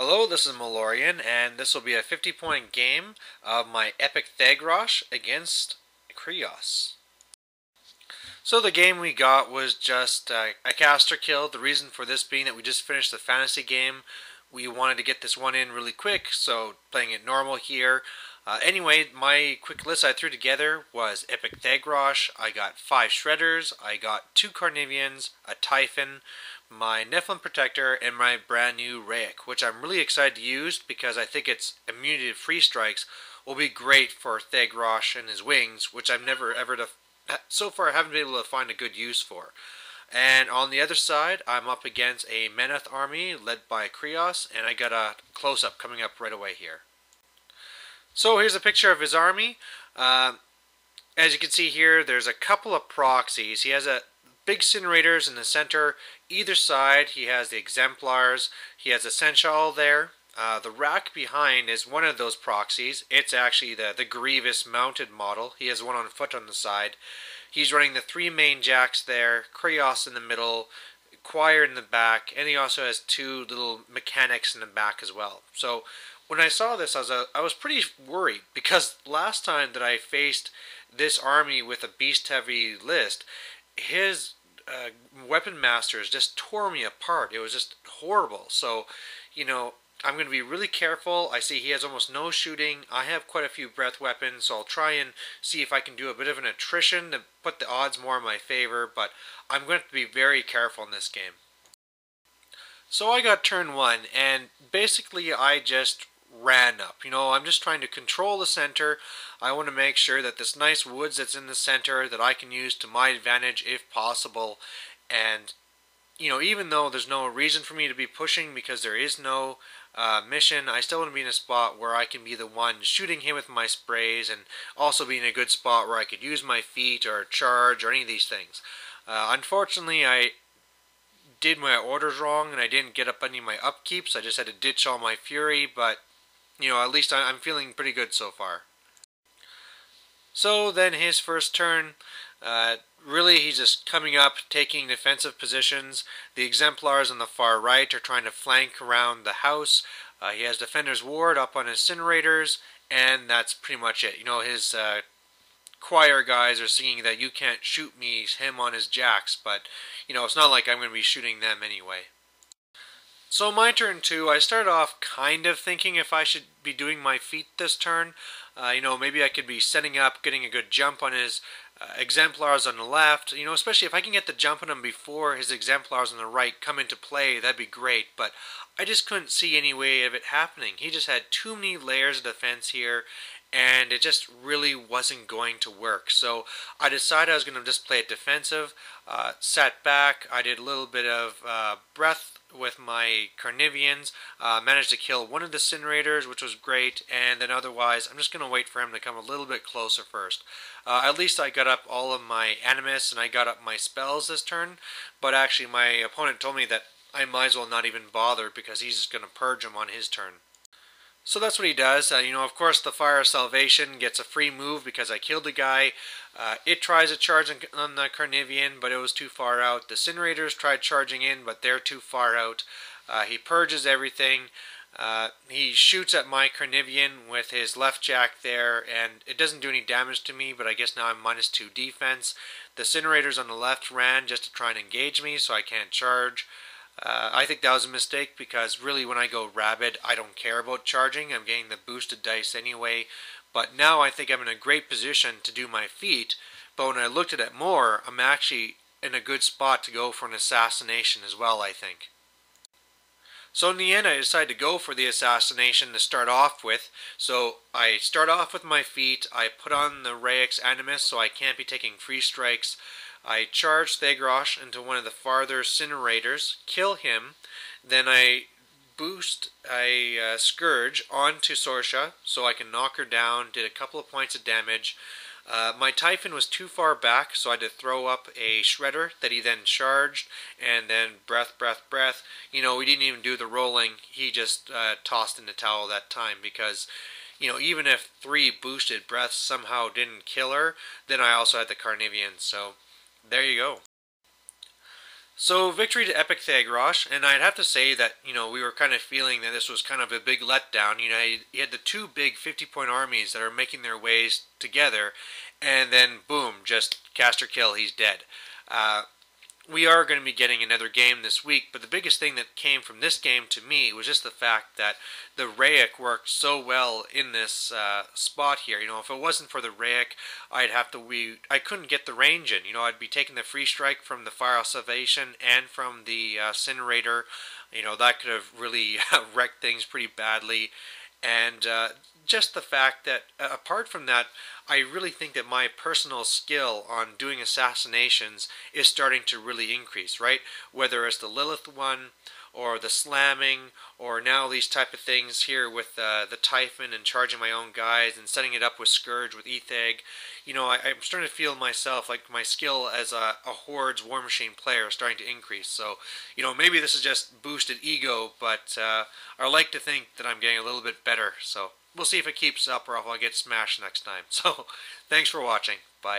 Hello, this is Malorian, and this will be a 50-point game of my epic Thagrosh against Kreoss. So the game we got was just a caster kill. The reason for this being that we just finished the fantasy game. We wanted to get this one in really quick, so playing it normal here. Anyway, my quick list I threw together was Epic Thagrosh. I got 5 Shredders, I got 2 Carnivians, a Typhon, my Nephilim Protector, and my brand new raek, which I'm really excited to use because I think its immunity to free strikes will be great for Thagrosh and his wings, which I've never ever so far haven't been able to find a good use for. And on the other side, I'm up against a Meneth army led by Kreoss, and I got a close-up coming up right away here. So here's a picture of his army. As you can see here, there's a couple of proxies. He has a big incinerators in the center. Either side, he has the exemplars. He has a Senshal there. The raek behind is one of those proxies. It's actually the Grievous mounted model. He has one on foot on the side. He's running the 3 main jacks there, Kreoss in the middle, Choir in the back, and he also has 2 little mechanics in the back as well. So when I saw this, I was pretty worried because last time that I faced this army with a beast-heavy list, his weapon masters just tore me apart. It was just horrible. So, I'm going to be really careful. I see he has almost no shooting. I have quite a few breath weapons, so I'll try and see if I can do a bit of an attrition to put the odds more in my favor, but I'm going to have to be very careful in this game. So I got turn 1, and basically I just ran up. I'm just trying to control the center. I want to make sure that this nice woods that's in the center that I can use to my advantage if possible. And even though there's no reason for me to be pushing because there is no mission, I still want to be in a spot where I can be the one shooting him with my sprays and also be in a good spot where I could use my feet or charge or any of these things. Unfortunately, I did my orders wrong and I didn't get up any of my upkeeps. I just had to ditch all my fury, but at least I'm feeling pretty good so far. So then his first turn, really he's just coming up, taking defensive positions. The exemplars on the far right are trying to flank around the house. He has Defender's Ward up on his incinerators, and that's pretty much it. His choir guys are singing that you can't shoot me, him on his jacks, but it's not like I'm going to be shooting them anyway. So my turn 2, I started off kind of thinking if I should be doing my feet this turn. Maybe I could be setting up, getting a good jump on his exemplars on the left. Especially if I can get the jump on him before his exemplars on the right come into play, that'd be great. But I just couldn't see any way of it happening. He just had too many layers of defense here, and it just really wasn't going to work. So I decided I was going to just play it defensive, sat back. I did a little bit of breath with my Carnivians, managed to kill one of the incinerators, which was great, and then otherwise I'm just going to wait for him to come a little bit closer first. At least I got up all of my animus and I got up my spells this turn, but actually my opponent told me that I might as well not even bother because he's just going to purge him on his turn. So that's what he does. Of course the Fire of Salvation gets a free move because I killed the guy. It tries to charge on the Carnivian, but it was too far out. The incinerators tried charging in, but they're too far out. He purges everything. He shoots at my Carnivian with his left jack there, and it doesn't do any damage to me, but I guess now I'm -2 defense. The incinerators on the left ran just to try and engage me, so I can't charge. I think that was a mistake because really when I go rabid, I don't care about charging. I'm getting the boosted dice anyway. But now I think I'm in a great position to do my feat. But when I looked at it more, I'm actually in a good spot to go for an assassination as well, I think. So in the end, I decided to go for the assassination to start off with. So I start off with my feet. I put on the raek's animus so I can't be taking free strikes. I charge Thagrosh into one of the farther incinerators, kill him, then I boost a Scourge onto Sorsha so I can knock her down, did a couple of points of damage. My Typhon was too far back, so I had to throw up a Shredder that he then charged, and then breath. We didn't even do the rolling. He just tossed in the towel that time because even if 3 boosted breaths somehow didn't kill her, then I also had the Carnivian, so there you go. So victory to Epic Thagrosh, and I'd have to say that we were kind of feeling that this was kind of a big letdown. You had the two big 50-point armies that are making their ways together, and then boom, just caster kill, he's dead. Uh, we are going to be getting another game this week, but the biggest thing that came from this game to me was just the fact that the raek worked so well in this spot here. If it wasn't for the raek, I couldn't get the range in. I'd be taking the free strike from the Fire of Salvation and from the incinerator. That could have really wrecked things pretty badly. And just the fact that, apart from that, I really think that my personal skill on doing assassinations is starting to really increase, right? Whether it's the Lilith one, or the slamming, or now these type of things here with the Typhon and charging my own guys and setting it up with Scourge, with Ethag. I'm starting to feel myself, like my skill as a Horde's War Machine player is starting to increase. So, maybe this is just boosted ego, but I like to think that I'm getting a little bit better. So, we'll see if it keeps up or if I'll get smashed next time. So, thanks for watching. Bye.